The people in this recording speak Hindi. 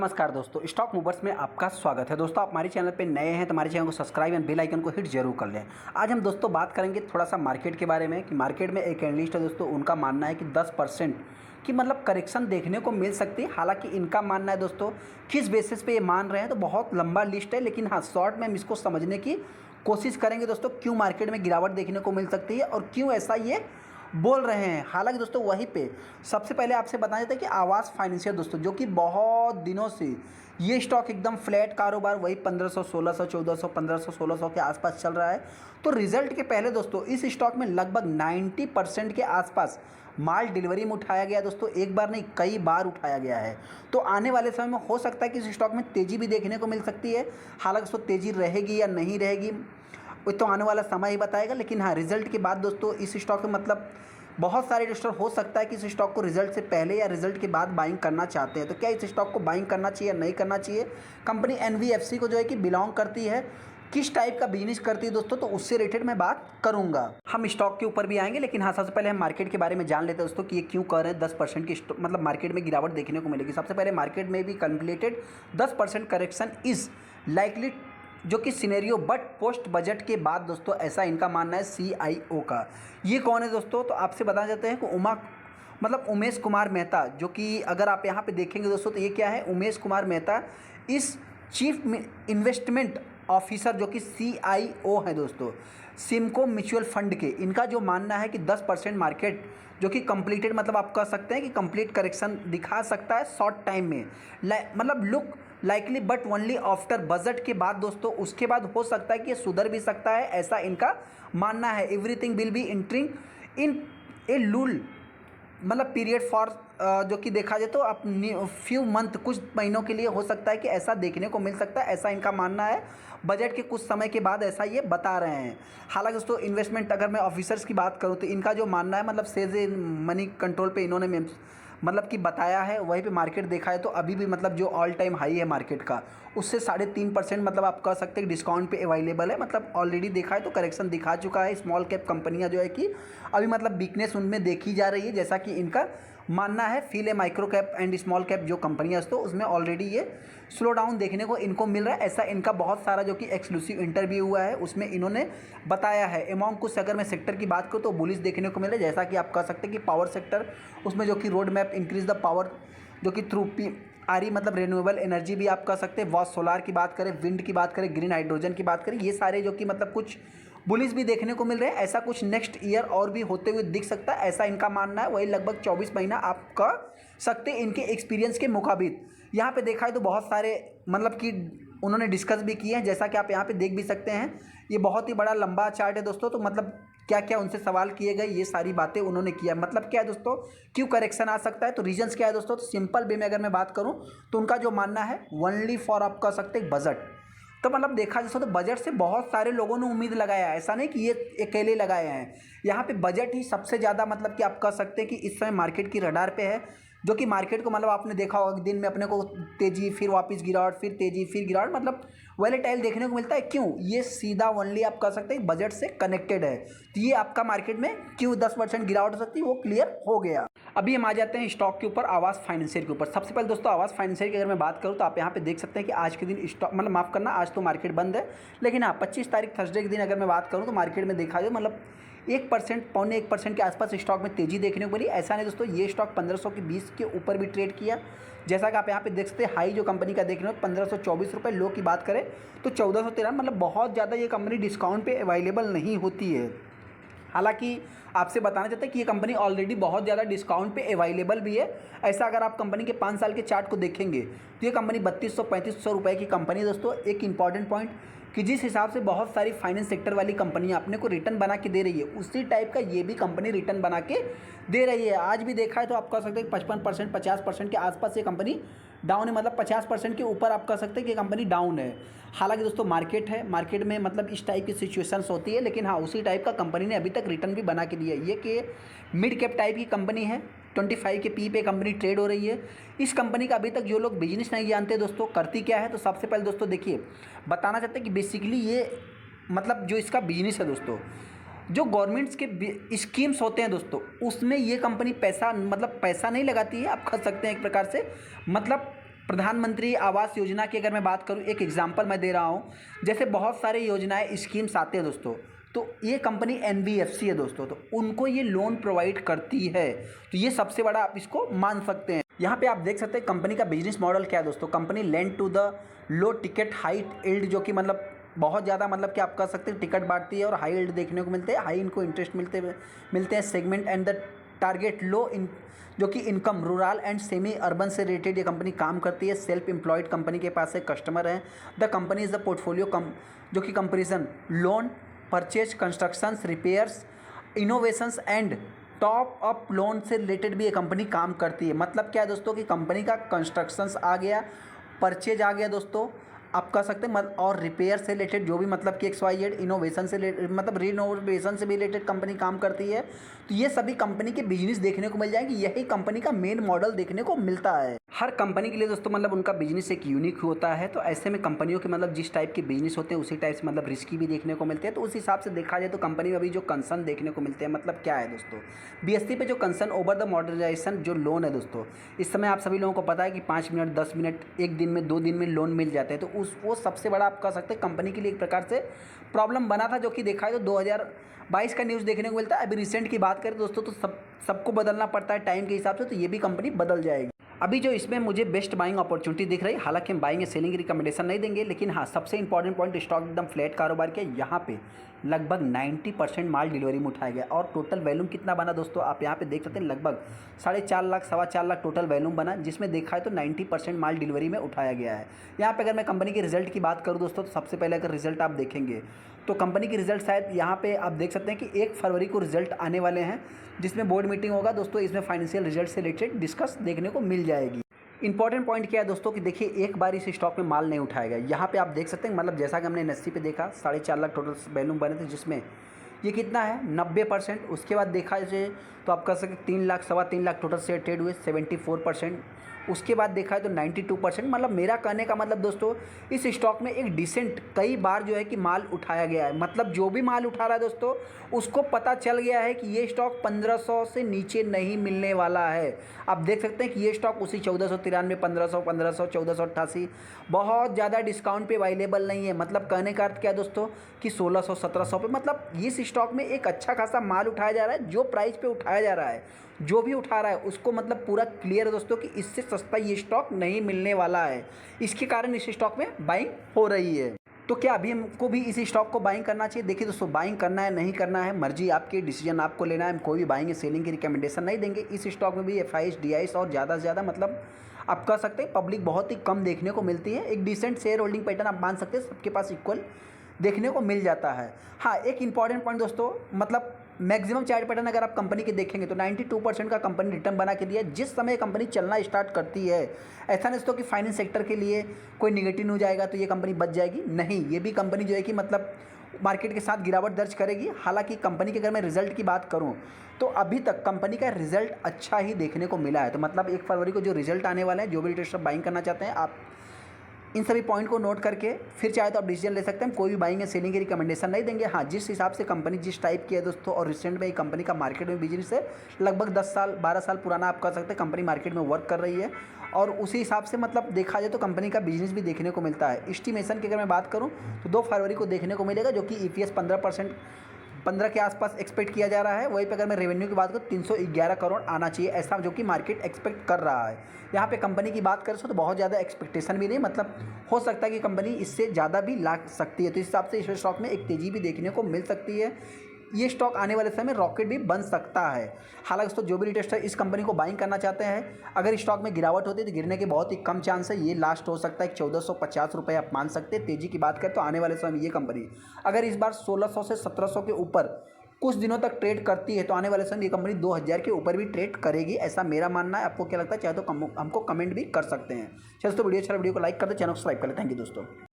नमस्कार दोस्तों, स्टॉक मूवर्स में आपका स्वागत है। दोस्तों, आप हमारे चैनल पे नए हैं तो हमारे चैनल को सब्सक्राइब एंड बेल आइकन को हिट जरूर कर लें। आज हम दोस्तों बात करेंगे थोड़ा सा मार्केट के बारे में कि मार्केट में एक एनालिस्ट है दोस्तों, उनका मानना है कि 10% की मतलब करेक्शन देखने को मिल सकती है। हालांकि इनका मानना है दोस्तों, किस बेसिस पे ये मान रहे हैं तो बहुत लंबा लिस्ट है, लेकिन हाँ शॉर्ट में हम इसको समझने की कोशिश करेंगे दोस्तों, क्यों मार्केट में गिरावट देखने को मिल सकती है और क्यों ऐसा ये बोल रहे हैं। हालांकि दोस्तों वहीं पे सबसे पहले आपसे बताया जाता है कि आवास फाइनेंशियल दोस्तों, जो कि बहुत दिनों से ये स्टॉक एकदम फ्लैट कारोबार वही 1500, 1600, 1400, 1500, 1600 के आसपास चल रहा है। तो रिजल्ट के पहले दोस्तों इस स्टॉक में लगभग 90% के आसपास माल डिलीवरी में उठाया गया दोस्तों, एक बार नहीं कई बार उठाया गया है। तो आने वाले समय में हो सकता है कि इस स्टॉक में तेज़ी भी देखने को मिल सकती है। हालांकि दोस्तों तेज़ी रहेगी या नहीं रहेगी वो तो आने वाला समय ही बताएगा, लेकिन हाँ रिजल्ट के बाद दोस्तों इस स्टॉक में मतलब बहुत सारे इन्वेस्टर हो सकता है कि इस स्टॉक को रिजल्ट से पहले या रिजल्ट के बाद बाइंग करना चाहते हैं। तो क्या इस स्टॉक को बाइंग करना चाहिए या नहीं करना चाहिए। कंपनी एनवीएफसी को जो है कि बिलोंग करती है, किस टाइप का बिजनेस करती है दोस्तों, तो उससे रिलेटेड मैं बात करूंगा। हम स्टॉक के ऊपर भी आएंगे, लेकिन हाँ सबसे पहले हम मार्केट के बारे में जान लेते हैं दोस्तों कि ये क्यों कर रहे हैं 10% की मतलब मार्केट में गिरावट देखने को मिलेगी। सबसे पहले मार्केट में भी कैलकुलेटेड 10% करेक्शन इज लाइकली, जो कि सिनेरियो बट पोस्ट बजट के बाद दोस्तों, ऐसा इनका मानना है सीआईओ का। ये कौन है दोस्तों, तो आपसे बता जाते हैं कि उमेश कुमार मेहता, जो कि अगर आप यहाँ पे देखेंगे दोस्तों तो ये क्या है, उमेश कुमार मेहता इस चीफ इन्वेस्टमेंट ऑफिसर जो कि सीआईओ है दोस्तों सिमको म्यूचुअल फंड के। इनका जो मानना है कि 10% मार्केट जो कि कंप्लीटेड मतलब आप कह सकते हैं कि कंप्लीट करेक्शन दिखा सकता है शॉर्ट टाइम में, मतलब look likely but only after budget के बाद दोस्तों, उसके बाद हो सकता है कि ये सुधर भी सकता है, ऐसा इनका मानना है। Everything will be entering in A lol मतलब पीरियड फॉर जो कि देखा जाए तो आप फ्यू मंथ कुछ महीनों के लिए हो सकता है कि ऐसा देखने को मिल सकता है, ऐसा इनका मानना है। बजट के कुछ समय के बाद ऐसा ये बता रहे हैं। हालांकि दोस्तों इन्वेस्टमेंट अगर मैं ऑफिसर्स की बात करूं तो इनका जो मानना है मतलब सेज मनी कंट्रोल पे इन्होंने मतलब कि बताया है। वहीं पे मार्केट देखा है तो अभी भी मतलब जो ऑल टाइम हाई है मार्केट का, उससे 3.5% मतलब आप कह सकते हैं डिस्काउंट पे अवेलेबल है। मतलब ऑलरेडी देखा है तो करेक्शन दिखा चुका है। स्मॉल कैप कंपनियां जो है कि अभी मतलब वीकनेस उनमें देखी जा रही है, जैसा कि इनका मानना है। फील है micro cap and small cap जो कंपनियां तो उसमें ऑलरेडी ये स्लो डाउन देखने को इनको मिल रहा है। ऐसा इनका बहुत सारा जो कि एक्सक्लूसिव इंटरव्यू हुआ है उसमें इन्होंने बताया है। एमॉन्ग कुछ अगर मैं सेक्टर की बात करूँ तो बुलिश देखने को मिल रहा है, जैसा कि आप कह सकते हैं कि पावर सेक्टर उसमें जो कि road map increase the power जो कि थ्रू RE मतलब रिन्यूएबल एनर्जी भी आप कह सकते हैं, वॉश सोलार की बात करें, विंड की बात करें, ग्रीन हाइड्रोजन की बात करें, ये सारे जो कि मतलब कुछ बुलिस भी देखने को मिल रहे हैं। ऐसा कुछ नेक्स्ट ईयर और भी होते हुए दिख सकता है, ऐसा इनका मानना है। वही लगभग 24 महीना आप कह सकते हैं इनके एक्सपीरियंस के मुताबिक। यहाँ पे देखा है तो बहुत सारे मतलब कि उन्होंने डिस्कस भी किए हैं, जैसा कि आप यहाँ पे देख भी सकते हैं। ये बहुत ही बड़ा लंबा चार्ट है दोस्तों, तो मतलब क्या क्या उनसे सवाल किए गए ये सारी बातें उन्होंने किया। मतलब क्या है दोस्तों, क्यों करेक्शन आ सकता है, तो रीजंस क्या है दोस्तों, तो सिंपल वे में अगर मैं बात करूं तो उनका जो मानना है ओनली फॉर आप कह सकते हैं बजट। तो मतलब देखा जाए तो बजट से बहुत सारे लोगों ने उम्मीद लगाया है, ऐसा नहीं कि ये अकेले लगाए हैं। यहाँ पे बजट ही सबसे ज़्यादा मतलब कि आप कह सकते हैं कि इस समय मार्केट की रडार पे है, जो कि मार्केट को मतलब आपने देखा होगा दिन में अपने को तेज़ी फिर वापस गिरावट फिर तेज़ी फिर गिरावट मतलब वोलेटाइल देखने को मिलता है। क्यों, ये सीधा ओनली आप कह सकते हैं बजट से कनेक्टेड है। तो ये आपका मार्केट में क्यों 10% गिरावट हो सकती है वो क्लियर हो गया। अभी हम आ जाते हैं स्टॉक के ऊपर, आवास फाइनेंशियल के ऊपर। सबसे पहले दोस्तों आवास फाइनेंशियल की अगर मैं बात करूं तो आप यहाँ पे देख सकते हैं कि आज के दिन स्टॉक मतलब माफ़ करना आज तो मार्केट बंद है, लेकिन हाँ 25 तारीख थर्सडे के दिन अगर मैं बात करूँ तो मार्केट में देखा जाए मतलब 1% 1.25% के आसपास स्टॉक में तेज़ी देखने को मिली। ऐसा नहीं दोस्तों, ये स्टॉक 1520 के ऊपर भी ट्रेड किया, जैसा कि आप यहाँ पे देख सकते हैं। हाई जो कंपनी का देख रहे हो 1524 रुपये, लो की बात करें तो 1413, मतलब बहुत ज़्यादा ये कंपनी डिस्काउंट पे अवेलेबल नहीं होती है। हालांकि आपसे बताना चाहते हैं कि ये कंपनी ऑलरेडी बहुत ज़्यादा डिस्काउंट पे अवेलेबल भी है। ऐसा अगर आप कंपनी के 5 साल के चार्ट को देखेंगे तो ये कंपनी 3200-3500 रुपये की कंपनी है दोस्तों। एक इंपॉर्टेंट पॉइंट कि जिस हिसाब से बहुत सारी फाइनेंस सेक्टर वाली कंपनियां अपने को रिटर्न बना के दे रही है, उसी टाइप का ये भी कंपनी रिटर्न बना के दे रही है। आज भी देखा है तो आप कह सकते हैं 55% 50% के आसपास ये कंपनी डाउन है, मतलब 50% के ऊपर आप कह सकते हैं कि कंपनी डाउन है। हालांकि दोस्तों मार्केट है, मार्केट में मतलब इस टाइप की सिचुएशंस होती है, लेकिन हाँ उसी टाइप का कंपनी ने अभी तक रिटर्न भी बना के दिया है। ये कि मिड कैप टाइप की कंपनी है, 25 के पी पे कंपनी ट्रेड हो रही है। इस कंपनी का अभी तक जो लोग बिजनेस नहीं जानते दोस्तों करती क्या है, तो सबसे पहले दोस्तों देखिए बताना चाहते हैं कि बेसिकली ये मतलब जो इसका बिजनेस है दोस्तों, जो गवर्नमेंट्स के स्कीम्स होते हैं दोस्तों, उसमें ये कंपनी पैसा मतलब पैसा नहीं लगाती है, आप कह सकते हैं एक प्रकार से मतलब प्रधानमंत्री आवास योजना की अगर मैं बात करूं, एक एग्जांपल मैं दे रहा हूं, जैसे बहुत सारे योजनाएं स्कीम्स आते हैं दोस्तों, तो ये कंपनी एनबीएफसी है दोस्तों, तो उनको ये लोन प्रोवाइड करती है। तो ये सबसे बड़ा आप इसको मान सकते हैं। यहाँ पे आप देख सकते हैं कंपनी का बिजनेस मॉडल क्या है दोस्तों। Company lend to the low ticket high yield, जो कि मतलब बहुत ज़्यादा मतलब कि आप कह सकते हैं टिकट बांटती है और हाई यील्ड देखने को मिलते हैं, हाई इनको इंटरेस्ट मिलते हैं सेगमेंट एंड द टारगेट लो इन, जो कि income rural and semi urban से रिलेटेड ये कंपनी काम करती है। सेल्फ एम्प्लॉयड कंपनी के पास एक कस्टमर है। The company is the portfolio जो कि comparison loan, purchase, constructions, repairs, innovations and top up loan से रिलेटेड भी ये कंपनी काम करती है। मतलब क्या है दोस्तों कि कंपनी का कंस्ट्रक्शंस आ गया, परचेज आ गया दोस्तों, आप कह सकते हैं, और रिपेयर से रिलेटेड जो भी मतलब कि XYZ, इनोवेशन से मतलब रिनोवेशन से भी रिलेटेड कंपनी काम करती है। तो ये सभी कंपनी के बिजनेस देखने को मिल जाएंगे। यही कंपनी का मेन मॉडल देखने को मिलता है। हर कंपनी के लिए दोस्तों मतलब उनका बिजनेस एक यूनिक होता है। तो ऐसे में कंपनियों के मतलब जिस टाइप के बिजनेस होते हैं उसी टाइप से मतलब रिस्की भी देखने को मिलते हैं। तो उस हिसाब से देखा जाए तो कंपनी में अभी जो कंसर्न देखने को मिलते हैं मतलब क्या है दोस्तों, BSE पे जो कंसर्न ओवर द मॉडर्नाइजेशन जो लोन है दोस्तों, इस समय आप सभी लोगों को पता है कि 5 मिनट 10 मिनट, एक दिन में 2 दिन में लोन मिल जाते हैं। तो वो सबसे बड़ा आप कह सकते हैं कंपनी के लिए एक प्रकार से प्रॉब्लम बना था, जो कि देखा है तो 2022 का न्यूज़ देखने को मिलता है। अभी रिसेंट की बात करें दोस्तों तो सबको बदलना पड़ता है टाइम के हिसाब से, तो ये भी कंपनी बदल जाएगी। अभी जो इसमें मुझे बेस्ट बाइंग अपॉर्चुनिटी दिख रही है, हालांकि हम बाइंग या सेलिंग की रिकमेंडेशन नहीं देंगे, लेकिन हाँ सबसे इंपॉर्टेंट पॉइंट, स्टॉक एकदम फ्लैट कारोबार के। यहाँ पे लगभग 90% माल डिलीवरी में उठाया गया और टोटल वैल्यूम कितना बना दोस्तों, आप यहाँ पे देख सकते हैं लगभग 4.5 लाख 4.25 लाख टोटल वैल्यूम बना, जिसमें देखा है तो 90% माल डिलीवरी में उठाया गया है। यहाँ पे अगर मैं कंपनी के रिजल्ट की बात करूँ दोस्तों, तो सबसे पहले अगर रिजल्ट आप देखेंगे तो कंपनी की रिजल्ट शायद यहाँ पे आप देख सकते हैं कि 1 फरवरी को रिजल्ट आने वाले हैं, जिसमें बोर्ड मीटिंग होगा दोस्तों। इसमें फाइनेंशियल रिजल्ट से रिलेटेड डिस्कस देखने को मिल जाएगी। इंपॉर्टेंट पॉइंट क्या है दोस्तों कि देखिए एक बार इस स्टॉक में माल नहीं उठाया गया। यहाँ पे आप देख सकते हैं मतलब जैसा कि हमने NSE पे देखा 4.5 लाख टोटल वैल्यूम बने थे, जिसमें ये कितना है 90%। उसके बाद देखा जाए तो आप कह सकते 3 lakh 3.25 lakh total share trade हुए 74%। उसके बाद देखा है तो 92%। मतलब मेरा कहने का मतलब दोस्तों इस स्टॉक में एक डिसेंट कई बार जो है कि माल उठाया गया है। मतलब जो भी माल उठा रहा है दोस्तों उसको पता चल गया है कि ये स्टॉक 1500 से नीचे नहीं मिलने वाला है। आप देख सकते हैं कि ये स्टॉक उसी 1493, 1500, 1488 बहुत ज़्यादा डिस्काउंट पे अवेलेबल नहीं है। मतलब कहने का अर्थ क्या है दोस्तों कि 1600, 1700 पे मतलब इस स्टॉक में एक अच्छा खासा माल उठाया जा रहा है। जो प्राइस पे उठाया जा रहा है, जो भी उठा रहा है उसको मतलब पूरा क्लियर है दोस्तों कि इससे सस्ता ये स्टॉक नहीं मिलने वाला है। इसके कारण इस स्टॉक में बाइंग हो रही है। तो क्या अभी हमको भी इसी स्टॉक को बाइंग करना चाहिए? देखिए दोस्तों, बाइंग करना है नहीं करना है मर्जी आपकी, डिसीजन आपको लेना है। हम कोई भी बाइंग या सेलिंग की रिकमेंडेशन नहीं देंगे। इस स्टॉक में भी FIs, DIs और ज़्यादा से ज़्यादा मतलब आप कह सकते हैं पब्लिक बहुत ही कम देखने को मिलती है। एक डिसेंट शेयर होल्डिंग पैटर्न आप मान सकते हैं सबके पास इक्वल देखने को मिल जाता है। हाँ, एक इंपॉर्टेंट पॉइंट दोस्तों, मतलब मैक्सिमम चार्ट पैटर्न अगर आप कंपनी के देखेंगे तो 92% का कंपनी रिटर्न बना के दिया है। जिस समय कंपनी चलना स्टार्ट करती है, ऐसा नहीं दोस्तों कि फाइनेंस सेक्टर के लिए कोई निगेटिव न्यूज आएगा तो ये कंपनी बच जाएगी, नहीं। ये भी कंपनी जो है कि मतलब मार्केट के साथ गिरावट दर्ज करेगी। हालांकि कंपनी के अगर मैं रिजल्ट की बात करूं तो अभी तक कंपनी का रिजल्ट अच्छा ही देखने को मिला है। तो मतलब 1 फरवरी को जो रिजल्ट आने वाले हैं, जो भी इंटरेस्ट बाइंग करना चाहते हैं आप इन सभी पॉइंट को नोट करके फिर चाहे तो आप डिसीजन ले सकते हैं। कोई भी बाइंग या सेलिंग की रिकमेंडेशन नहीं देंगे। हाँ, जिस हिसाब से कंपनी जिस टाइप की है दोस्तों, और रिसेंट में ये कंपनी का मार्केट में बिजनेस है लगभग 10 साल 12 साल पुराना आप कह सकते हैं कंपनी मार्केट में वर्क कर रही है। और उसी हिसाब से मतलब देखा जाए तो कंपनी का बिजनेस भी देखने को मिलता है। एस्टिमेशन की अगर मैं बात करूँ तो 2 फरवरी को देखने को मिलेगा, जो कि EPS 15 के आसपास एक्सपेक्ट किया जा रहा है। वहीं पे अगर मैं रेवेन्यू की बात करूँ 311 करोड़ आना चाहिए, ऐसा जो कि मार्केट एक्सपेक्ट कर रहा है। यहाँ पे कंपनी की बात करें तो बहुत ज़्यादा एक्सपेक्टेशन भी नहीं, मतलब हो सकता है कि कंपनी इससे ज़्यादा भी ला सकती है। तो इस हिसाब से इस स्टॉक में एक तेज़ी भी देखने को मिल सकती है। ये स्टॉक आने वाले समय में रॉकेट भी बन सकता है। हालांकि दोस्तों जो भी रिटेस्टर इस कंपनी को बाइंग करना चाहते हैं, अगर स्टॉक में गिरावट होती है तो गिरने के बहुत ही कम चांस है। ये लास्ट हो सकता है 1450 रुपये आप मान सकते हैं। तेज़ी की बात करें तो आने वाले समय में ये कंपनी अगर इस बार 1600 से 1700 के ऊपर कुछ दिनों तक ट्रेड करती है तो आने वाले समय ये कंपनी 2000 के ऊपर भी ट्रेड करेगी, ऐसा मेरा मानना है। आपको क्या लगता है? चाहे तो हमको कमेंट भी कर सकते हैं। चलो दोस्तों, वीडियो अच्छा वीडियो को लाइक कर दे, चैनल को सब्सक्राइब कर ले। थैंक यू दोस्तों।